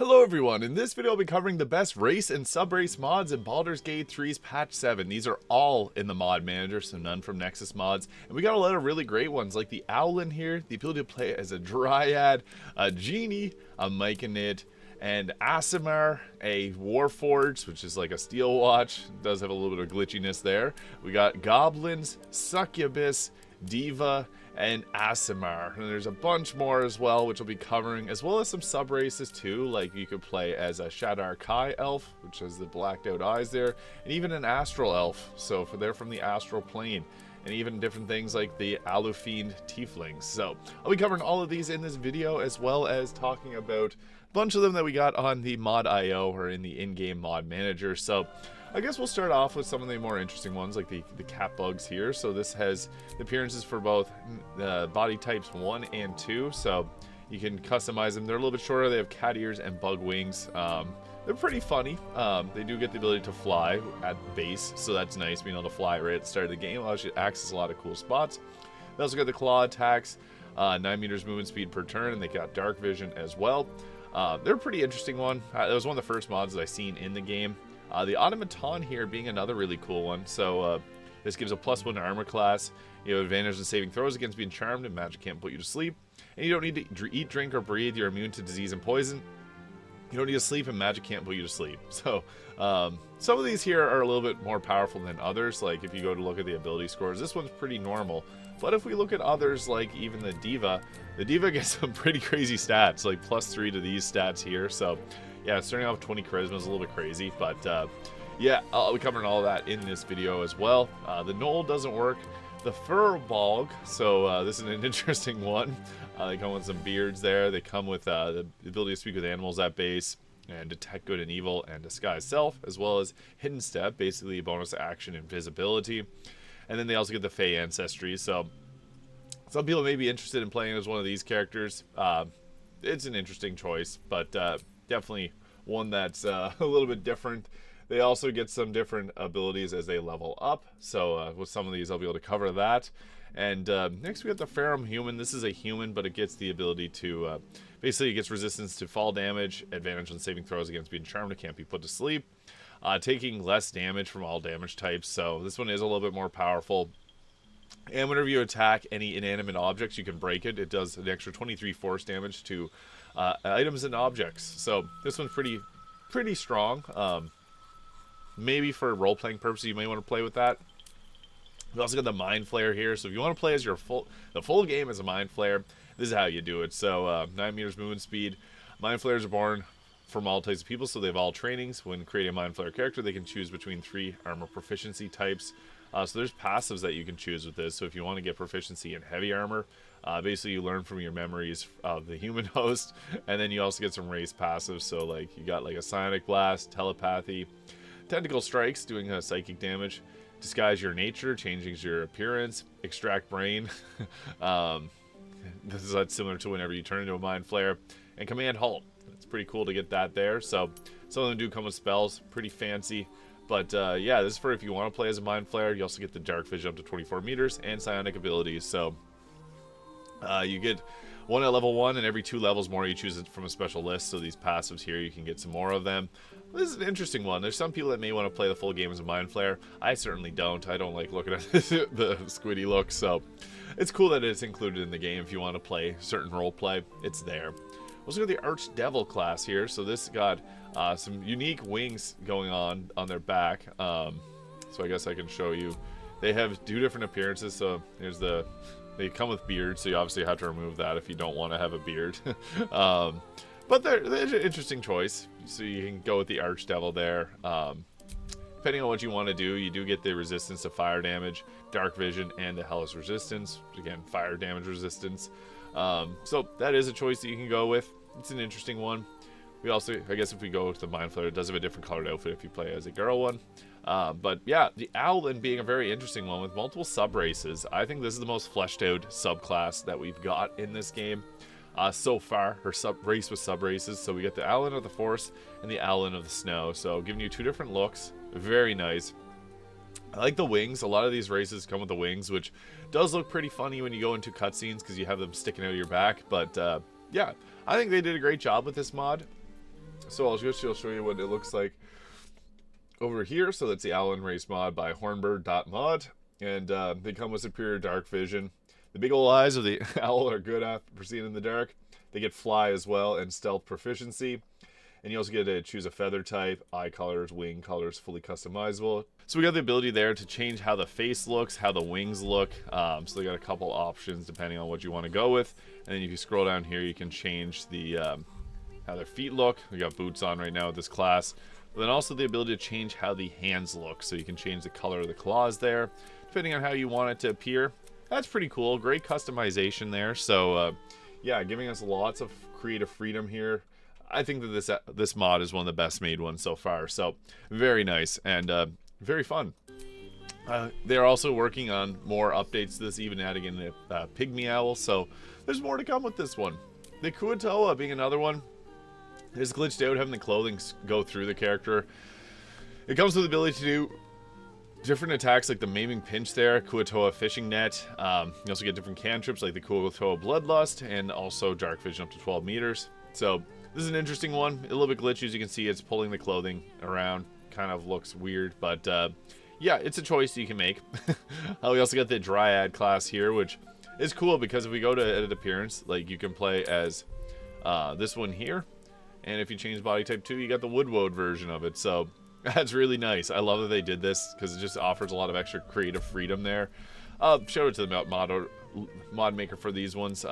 Hello everyone, in this video I'll be covering the best race and subrace mods in Baldur's Gate 3's patch 7. These are all in the mod manager, so none from Nexus Mods. And we got a lot of really great ones like the owlin here, the ability to play as a dryad, a genie, a myconid, and Asimar, a warforged, which is like a steel watch. It does have a little bit of glitchiness there. We got goblins, succubus, Diva, and Asimar. And there's a bunch more as well, which we'll be covering, as well as some sub-races too, like you could play as a Shadar Kai elf, which has the blacked out eyes there, and even an astral elf, so they're from the astral plane, and even different things like the Alufiend tieflings. So I'll be covering all of these in this video, as well as talking about a bunch of them that we got on the mod.io or in the in-game mod manager. So I guess we'll start off with some of the more interesting ones, like the Catbugs here. So this has the appearances for both body types 1 and 2, so you can customize them. They're a little bit shorter. They have cat ears and bug wings. They're pretty funny. They do get the ability to fly at base, so that's nice, being able to fly right at the start of the game. Allows you to access a lot of cool spots. They also got the claw attacks, 9 meters movement speed per turn, and they got dark vision as well. They're a pretty interesting one. That was one of the first mods that I seen in the game. The automaton here being another really cool one. So this gives a +1 armor class. You have advantage in saving throws against being charmed, and magic can't put you to sleep. And you don't need to eat, drink, or breathe. You're immune to disease and poison. You don't need to sleep, and magic can't put you to sleep. So some of these here are a little bit more powerful than others. Like if you go to look at the ability scores, this one's pretty normal. But if we look at others, like even the Diva gets some pretty crazy stats, like +3 to these stats here. So yeah, starting off with 20 charisma is a little bit crazy, but yeah, I'll be covering all of that in this video as well. The Knoll doesn't work. The Ferrum, so this is an interesting one. They come with some beards there. They come with the ability to speak with animals at base, and detect good and evil, and disguise self, as well as hidden step, basically bonus action invisibility. And then they also get the Fey ancestry, so some people may be interested in playing as one of these characters. It's an interesting choice, but definitely one that's a little bit different. They also get some different abilities as they level up, so with some of these I'll be able to cover that. And next we got the Ferrum human. This is a human, but it gets the ability to basically it gets resistance to fall damage, advantage on saving throws against being charmed, it can't be put to sleep, taking less damage from all damage types. So this one is a little bit more powerful. And whenever you attack any inanimate objects, you can break it. It does an extra 23 force damage to items and objects. So this one's pretty strong. Maybe for role-playing purposes, you may want to play with that. We also got the Mind Flayer here. So if you want to play as the full game as a Mind Flayer, this is how you do it. So 9 meters movement speed. Mind Flayers are born from all types of people, so they have all trainings. When creating a Mind Flayer character, they can choose between 3 armor proficiency types. So there's passives that you can choose with this. So if you want to get proficiency in heavy armor, basically you learn from your memories of the human host, and then you also get some race passives. So like you got like a psionic blast, telepathy, tentacle strikes, doing psychic damage, disguise your nature, changing your appearance, extract brain. This is similar to whenever you turn into a Mind Flayer, and command halt. It's pretty cool to get that there. So some of them do come with spells, pretty fancy. But yeah, this is for if you want to play as a Mind Flayer. You also get the dark vision up to 24 meters and psionic abilities. So you get one at level 1, and every 2 levels more you choose it from a special list. So these passives here, you can get some more of them. This is an interesting one. There's some people that may want to play the full game as a Mind Flayer. I certainly don't. I don't like looking at the squiddy look. So it's cool that it's included in the game. If you want to play certain role play, it's there. Also got the Archdevil class here. So this got some unique wings going on their back. So I guess I can show you. They have 2 different appearances. So here's they come with beards, so you obviously have to remove that if you don't want to have a beard. But they're an interesting choice. So you can go with the Archdevil there. Depending on what you want to do, you do get the resistance to fire damage, dark vision, and the hellish resistance. Again, fire damage resistance. So that is a choice that you can go with. It's an interesting one. We also, I guess if we go to the Mind Flayer, it does have a different colored outfit if you play as a girl one. But yeah, the owlin being a very interesting one with multiple sub-races. I think this is the most fleshed out subclass that we've got in this game so far, or race with sub-races. So we get the owlin of the forest and the owlin of the snow. So giving you 2 different looks. Very nice. I like the wings. A lot of these races come with the wings, which does look pretty funny when you go into cutscenes because you have them sticking out of your back. But yeah, I think they did a great job with this mod. So I'll show you what it looks like over here. So that's the Owlin race mod by hornbird.mod, and they come with superior dark vision. The big old eyes of the owl are good at seeing in the dark. They get fly as well and stealth proficiency. And you also get to choose a feather type, eye colors, wing colors, fully customizable. So we got the ability there to change how the face looks, how the wings look. So they got a couple options depending on what you want to go with. And then if you scroll down here, you can change the how their feet look. We got boots on right now with this class. But then also the ability to change how the hands look. So you can change the color of the claws there, depending on how you want it to appear. That's pretty cool. Great customization there. So yeah, giving us lots of creative freedom here. I think that this mod is one of the best made ones so far. So very nice and very fun. They're also working on more updates to this, even adding in the pygmy owl. So there's more to come with this one. The Kuo-toa being another one is glitched out, having the clothing go through the character. It comes with the ability to do different attacks like the maiming pinch there, Kuo-toa fishing net. You also get different cantrips like the Kuo-toa bloodlust and also dark vision up to 12 meters. So this is an interesting one. A little bit glitchy, as you can see. It's pulling the clothing around. Kind of looks weird, but yeah, it's a choice you can make. We also got the dryad class here, which is cool because if we go to edit appearance, like you can play as this one here, and if you change body type 2, you got the woodwode version of it. So that's really nice. I love that they did this because it just offers a lot of extra creative freedom there. Shout out to the mod maker for these ones.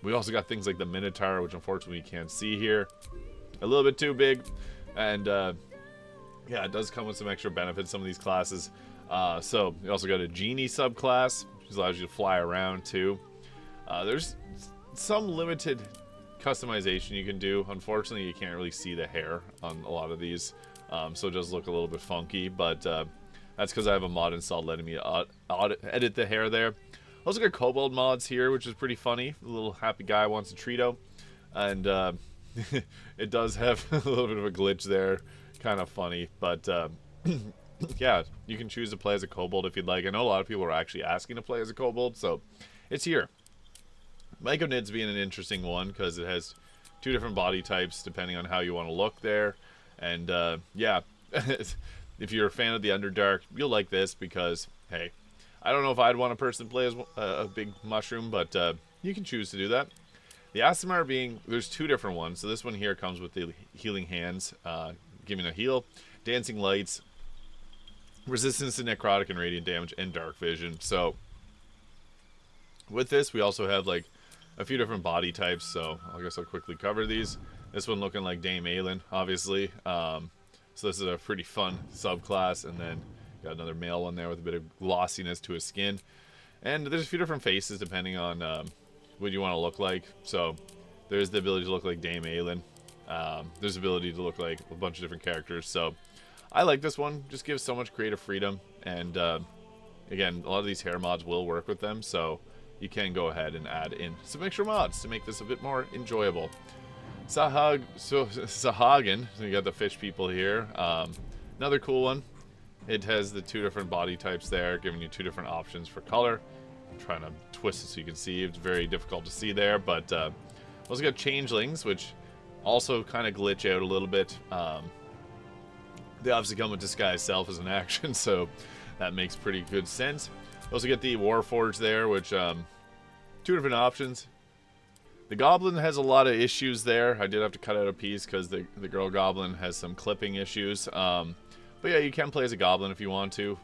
We also got things like the Minotaur, which unfortunately you can't see here. A little bit too big, and yeah, it does come with some extra benefits, some of these classes. So you also got a genie subclass, which allows you to fly around too. There's some limited customization you can do. Unfortunately, you can't really see the hair on a lot of these, so it does look a little bit funky, but that's because I have a mod installed letting me edit the hair there. Also got cobalt mods here, which is pretty funny. The little happy guy wants a Trito, and it does have a little bit of a glitch there. Kind of funny, but yeah, you can choose to play as a kobold if you'd like. I know a lot of people are actually asking to play as a kobold, so it's here. Myconids being an interesting one because it has two different body types depending on how you want to look there, and yeah, if you're a fan of the Underdark, you'll like this because, hey, I don't know if I'd want a person to play as a big mushroom, but you can choose to do that. The Asimar being, there's two different ones. So this one here comes with the healing hands, giving a heal, dancing lights, resistance to necrotic and radiant damage, and dark vision. So with this, we also have like a few different body types. So I guess I'll quickly cover these. This one looking like Dame Owlin, obviously. So this is a pretty fun subclass, and then got another male one there with a bit of glossiness to his skin. And there's a few different faces depending on what you want to look like. So there's the ability to look like Dame Owlin. There's the ability to look like a bunch of different characters. So I like this one. Just gives so much creative freedom. And again, a lot of these hair mods will work with them. So you can go ahead and add in some extra mods to make this a bit more enjoyable. Sahagin, so you got the fish people here. Another cool one. It has the two different body types there, giving you two different options for color. I'm trying to twist it so you can see. It's very difficult to see there, but also got changelings, which also kind of glitch out a little bit. They obviously come with disguise self as an action, so that makes pretty good sense. Also get the Warforged there, which two different options. The Goblin has a lot of issues there. I did have to cut out a piece because the girl Goblin has some clipping issues. But yeah, you can play as a Goblin if you want to.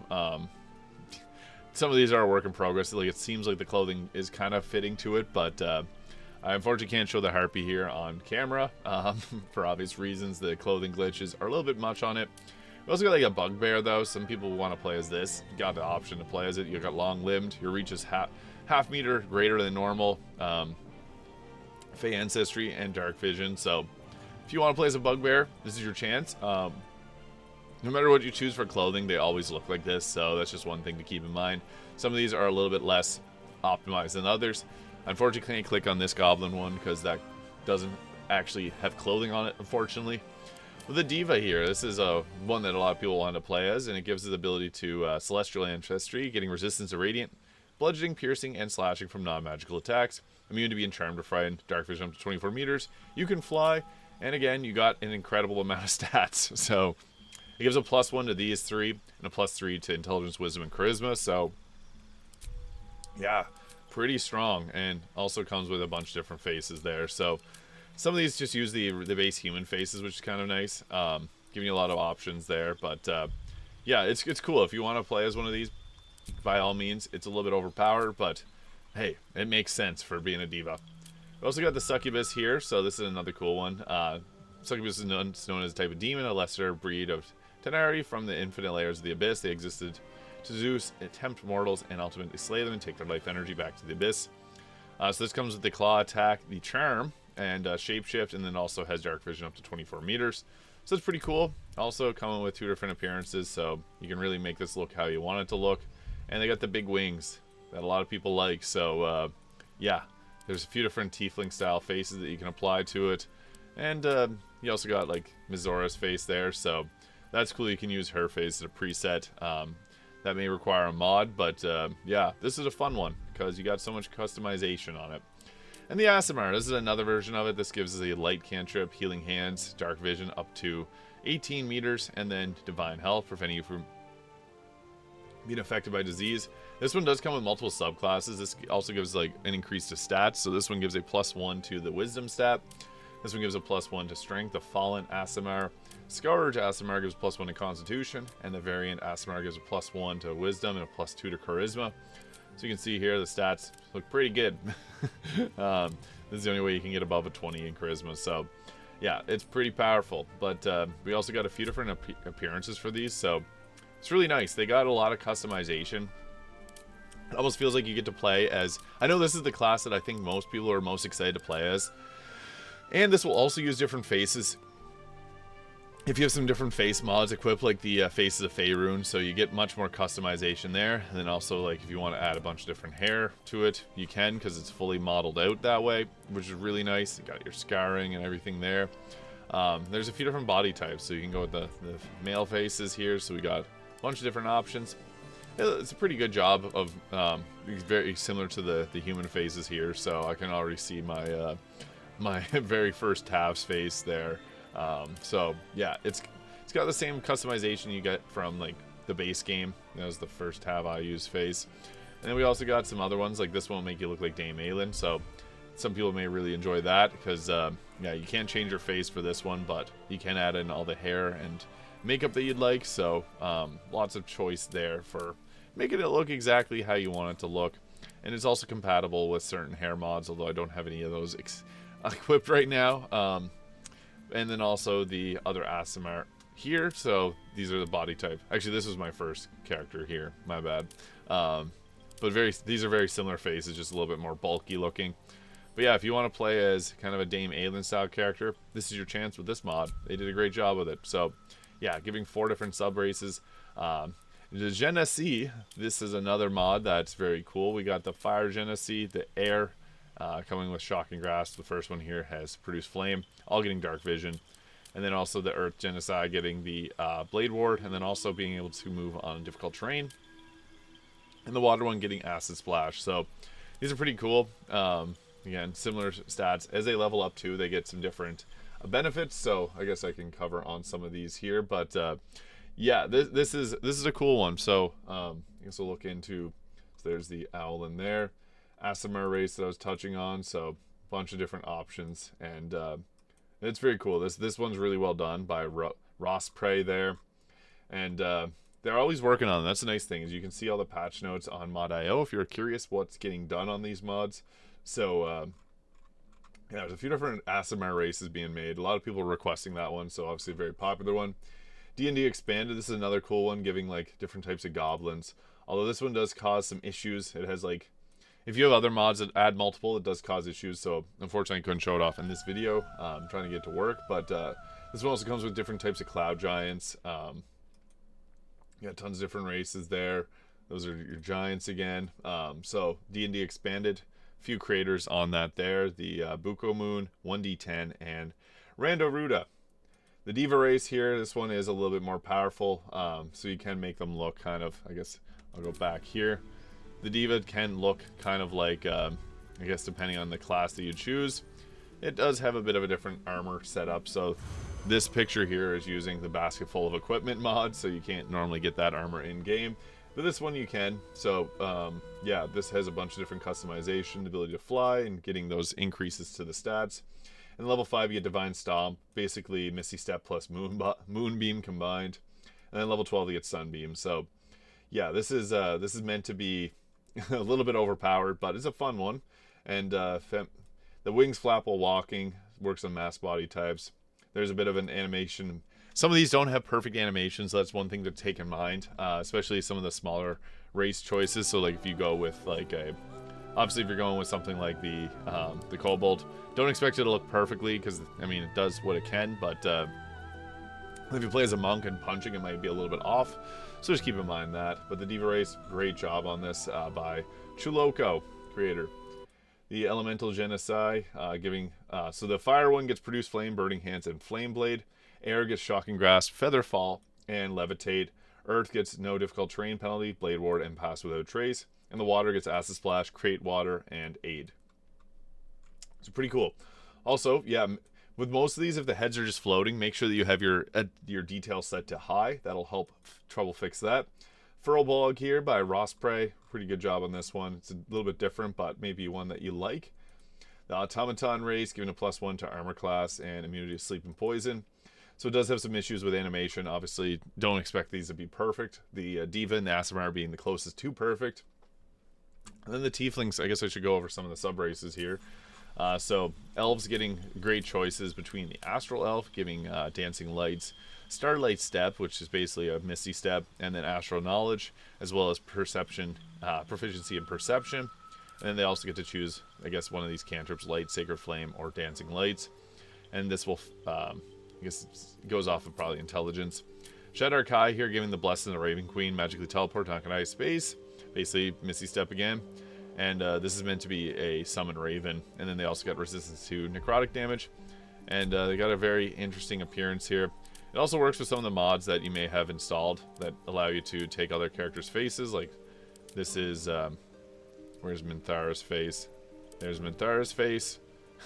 Some of these are a work in progress. Like, it seems like the clothing is kind of fitting to it, but I unfortunately can't show the Harpy here on camera for obvious reasons. The clothing glitches are a little bit much on it. We also got like a Bugbear though. Some people want to play as this. You got the option to play as it. You got long-limbed. Your reach is half meter greater than normal. Fey ancestry and dark vision. So if you want to play as a Bugbear, this is your chance. No matter what you choose for clothing, they always look like this, so that's just one thing to keep in mind. Some of these are a little bit less optimized than others. Unfortunately, can't click on this Goblin one because that doesn't actually have clothing on it, unfortunately. With the Diva here, this is one that a lot of people want to play as, and it gives the ability to Celestial Ancestry, getting resistance to Radiant, bludgeoning, piercing, and slashing from non-magical attacks. Immune to being charmed or frightened, dark vision up to 24 meters. You can fly, And again, you got an incredible amount of stats. So it gives a +1 to these three and a +3 to intelligence, wisdom, and charisma. So yeah, pretty strong, and also comes with a bunch of different faces there. So some of these just use the base human faces, which is kind of nice, giving you a lot of options there. But yeah, it's cool if you want to play as one of these. By all means, it's a little bit overpowered, but hey, it makes sense for being a diva. We also got the succubus here, so this is another cool one. Succubus is known as a type of demon, a lesser breed of Tenari from the infinite layers of the abyss. They existed to Zeus, tempt mortals, and ultimately slay them and take their life energy back to the abyss. So this comes with the claw attack, the charm, and shapeshift, and then also has dark vision up to 24 meters. So it's pretty cool. Also coming with 2 different appearances, so you can really make this look how you want it to look. And they got the big wings that a lot of people like. So yeah, there's a few different tiefling style faces that you can apply to it. And you also got like Mizora's face there, so that's cool. You can use her face as a preset. That may require a mod, but yeah, this is a fun one because you got so much customization on it. And the Asimar, this is another version of it. This gives us a light cantrip, healing hands, dark vision up to 18 meters, and then divine health, preventing you from being affected by disease. This one does come with multiple subclasses. This also gives like an increase to stats. So this one gives a +1 to the wisdom stat. This one gives a +1 to strength. The fallen Asimar, Scourge Asimar gives +1 to constitution, and the variant Asimar gives a +1 to wisdom and a +2 to charisma. So you can see here the stats look pretty good. This is the only way you can get above a 20 in charisma. So yeah, it's pretty powerful. But we also got a few different appearances for these, so it's really nice. They got a lot of customization. It almost feels like you get to play as... I know this is the class that I think most people are most excited to play as. And this will also use different faces. If you have some different face mods equipped, like the faces of Ferrum, so you get much more customization there. And then also, like, if you want to add a bunch of different hair to it, you can, because it's fully modeled out that way, which is really nice. You got your scarring and everything there. There's a few different body types, so you can go with the male faces here. So we got a bunch of different options. It's a pretty good job of very similar to the human faces here. So I can already see my my very first Tav's face there. So yeah, it's got the same customization you get from like the base game. That was the first Tav I used face. And then we also got some other ones, like this one will make you look like Dame Owlin. So some people may really enjoy that because yeah, you can't change your face for this one, but you can add in all the hair and makeup that you'd like. So lots of choice there for making it look exactly how you want it to look. And it's also compatible with certain hair mods, although I don't have any of those equipped right now. And then also the other Asimar here. So these are the body type. Actually, this was my first character here. My bad. But these are very similar faces, just a little bit more bulky looking. But yeah, if you want to play as kind of a Dame Owlin style character, this is your chance with this mod. They did a great job with it. So yeah, giving 4 different subraces. The Genasi, this is another mod that's very cool. We got the fire Genasi, the air coming with shock and grasp. The first one here has produced flame, all getting dark vision. And then also the earth Genasi getting the blade ward, and then also being able to move on difficult terrain. And the water one getting acid splash. So these are pretty cool. Again, similar stats. As they level up too, they get some different benefits. So I guess I can cover on some of these here. But yeah, this is a cool one. So I guess we'll look into. So there's the owlin there. Asimar race that I was touching on, so a bunch of different options, and it's very cool. This one's really well done by Ross Prey there, and they're always working on them. That's the nice thing, is you can see all the patch notes on Mod.io if you're curious what's getting done on these mods. So yeah, there's a few different Asimar races being made. A lot of people requesting that one, so obviously a very popular one. D&D Expanded, this is another cool one, giving like different types of goblins. Although this one does cause some issues. It has like, if you have other mods that add multiple, it does cause issues, so unfortunately I couldn't show it off in this video. I'm trying to get it to work, but this one also comes with different types of cloud giants. You got tons of different races there. Those are your giants again. So D&D Expanded, a few creators on that there. The Buko Moon, 1d10, and Rando Ruda. The Diva race here, this one is a little bit more powerful, so you can make them look kind of, I guess I'll go back here. The Diva can look kind of like, I guess depending on the class that you choose, it does have a bit of a different armor setup. So this picture here is using the basket full of equipment mod, so you can't normally get that armor in game, but this one you can. So yeah, this has a bunch of different customization, the ability to fly and getting those increases to the stats. And level 5 you get Divine Stomp, basically Misty Step plus Moonbeam combined. And then level 12 you get Sunbeam. So yeah, this is meant to be a little bit overpowered, but it's a fun one. And the wings flap while walking, works on mass body types. There's a bit of an animation. Some of these don't have perfect animations, so that's one thing to take in mind, especially some of the smaller race choices. So like if you go with like obviously if you're going with something like the cobalt, don't expect it to look perfectly, because I mean it does what it can, but if you play as a monk and punching, it might be a little bit off, so just keep in mind that. But the Diva race, great job on this by Chuloko, creator. The elemental Genasi, giving so the fire one gets produce flame, burning hands, and flame blade. Air gets shocking grasp, feather fall, and levitate. Earth gets no difficult terrain penalty, blade ward, and pass without trace. And the water gets acid splash, create water, and aid. So pretty cool. Also, yeah, with most of these, if the heads are just floating, make sure that you have your detail set to high. That'll help trouble fix that. Ferrum here by Rosprey. Pretty good job on this one. It's a little bit different, but maybe one that you like. The automaton race, giving a +1 to armor class and immunity to sleep and poison. So it does have some issues with animation. Obviously, don't expect these to be perfect. The Diva and the Asimar being the closest to perfect. And then the tieflings, I guess I should go over some of the sub-races here. So elves getting great choices between the astral elf, giving dancing lights, starlight step, which is basically a misty step, and then astral knowledge, as well as perception, proficiency in perception. And then they also get to choose, I guess, one of these cantrips: light, sacred flame, or dancing lights. And this will, I guess, it goes off of probably intelligence. Shaddar Kai here, giving the blessing of the Raven Queen, magically teleport to Akanai space, basically misty step again. And this is meant to be a summon Raven. And then they also got resistance to necrotic damage. And they got a very interesting appearance here. It also works with some of the mods that you may have installed that allow you to take other characters' faces. Like this is, where's Minthara's face? There's Minthara's face.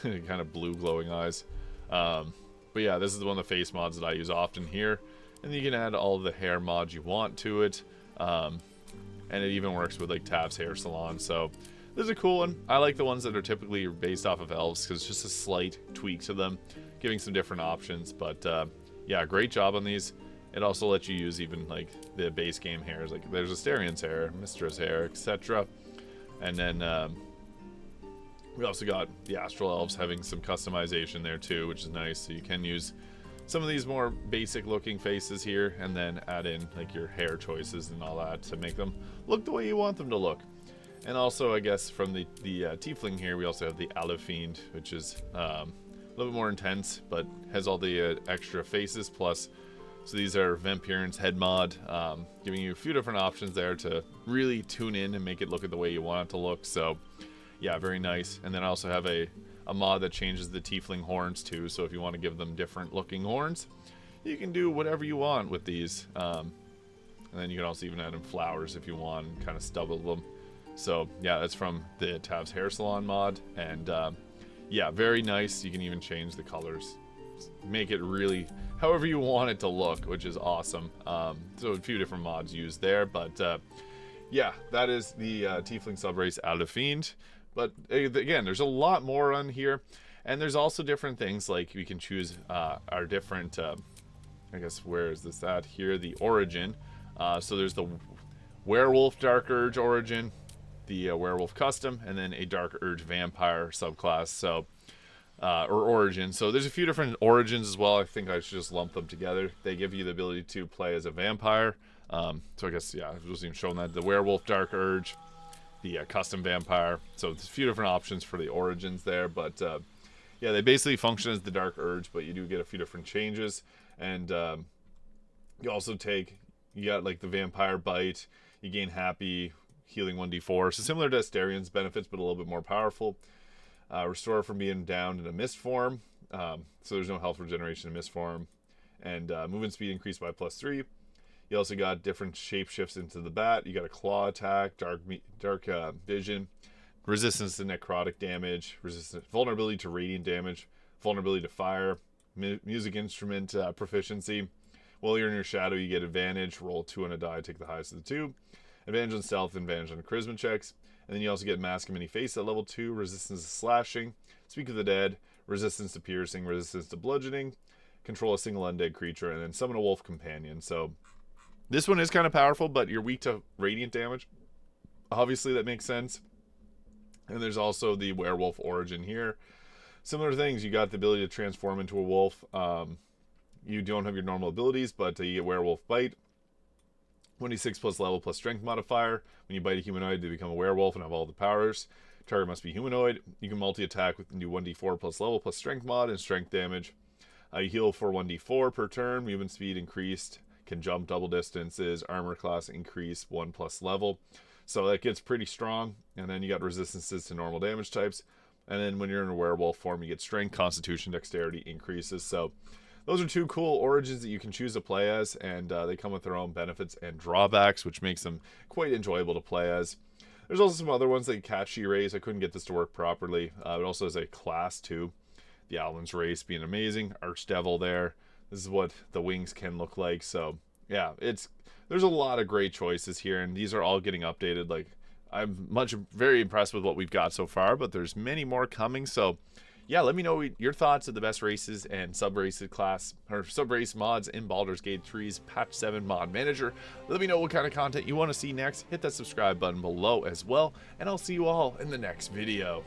Kind of blue glowing eyes. But yeah, this is one of the face mods that I use often here. And you can add all of the hair mods you want to it. And it even works with like Tab's hair salon. So this is a cool one. I like the ones that are typically based off of elves, because it's just a slight tweak to them, giving some different options. But yeah, great job on these. It also lets you use even like the base game hairs. Like there's Astarion's hair, Mistra's hair, etc. And then we also got the astral elves having some customization there too, which is nice. So you can use some of these more basic looking faces here, and then add in like your hair choices and all that to make them look the way you want them to look. And also, I guess from the tiefling here, we also have the Fiend, which is a little bit more intense, but has all the extra faces plus. So these are Vampir's head mod, giving you a few different options there to really tune in and make it look at the way you want it to look. So yeah, very nice. And then I also have a mod that changes the tiefling horns too. So if you want to give them different looking horns, you can do whatever you want with these. And then you can also even add in flowers if you want, and kind of stubble them. So yeah, that's from the Tab's hair salon mod. And yeah, very nice. You can even change the colors, make it really however you want it to look, which is awesome. So a few different mods used there, but yeah, that is the tiefling subrace Fiend. But again, there's a lot more on here, and there's also different things like we can choose our different I guess, where is this at here, the origin. So there's the werewolf dark urge origin, the werewolf custom, and then a dark urge vampire subclass. So or origin. So there's a few different origins as well. I think I should just lump them together. They give you the ability to play as a vampire. So I guess, yeah, I wasn't even showing that. The werewolf dark urge, the custom vampire. So there's a few different options for the origins there. But yeah, they basically function as the dark urge, but you do get a few different changes. And you also you got like the vampire bite. You gain happy, healing 1d4. So similar to Astarion's benefits, but a little bit more powerful. Restore from being down in a mist form. So there's no health regeneration in mist form. And movement speed increased by +3. You also got different shape shifts into the bat. You got a claw attack, dark vision, resistance to necrotic damage, resistance, vulnerability to radiant damage, vulnerability to fire, music instrument proficiency. While you're in your shadow, you get advantage. Roll 2 on a die, take the highest of the 2. Advantage on stealth, advantage on charisma checks. And then you also get mask of many face at level 2, resistance to slashing, speak of the dead, resistance to piercing, resistance to bludgeoning, control a single undead creature, and then summon a wolf companion. So this one is kind of powerful, but you're weak to radiant damage. Obviously, that makes sense. And there's also the werewolf origin here. Similar things, you got the ability to transform into a wolf. You don't have your normal abilities, but you get werewolf bite. 26 plus level plus strength modifier. When you bite a humanoid, they become a werewolf and have all the powers. Target must be humanoid. You can multi-attack with and do 1d4 plus level plus strength mod and strength damage. You heal for 1d4 per turn. Movement speed increased. Can jump double distances. Armor class increase 1 plus level. So that gets pretty strong. And then you got resistances to normal damage types. And then when you're in a werewolf form, you get strength, constitution, dexterity increases. So those are 2 cool origins that you can choose to play as, and they come with their own benefits and drawbacks, which makes them quite enjoyable to play as. There's also some other ones like Catchy Race. I couldn't get this to work properly. It also has a class too. The Owlin's Race being amazing. Archdevil there. This is what the wings can look like. So yeah, there's a lot of great choices here, and these are all getting updated. Like, I'm very impressed with what we've got so far, but there's many more coming. So yeah, let me know your thoughts of the best races and sub-race class or sub-race mods in Baldur's Gate 3's Patch 7 Mod Manager. Let me know what kind of content you want to see next. Hit that subscribe button below as well, and I'll see you all in the next video.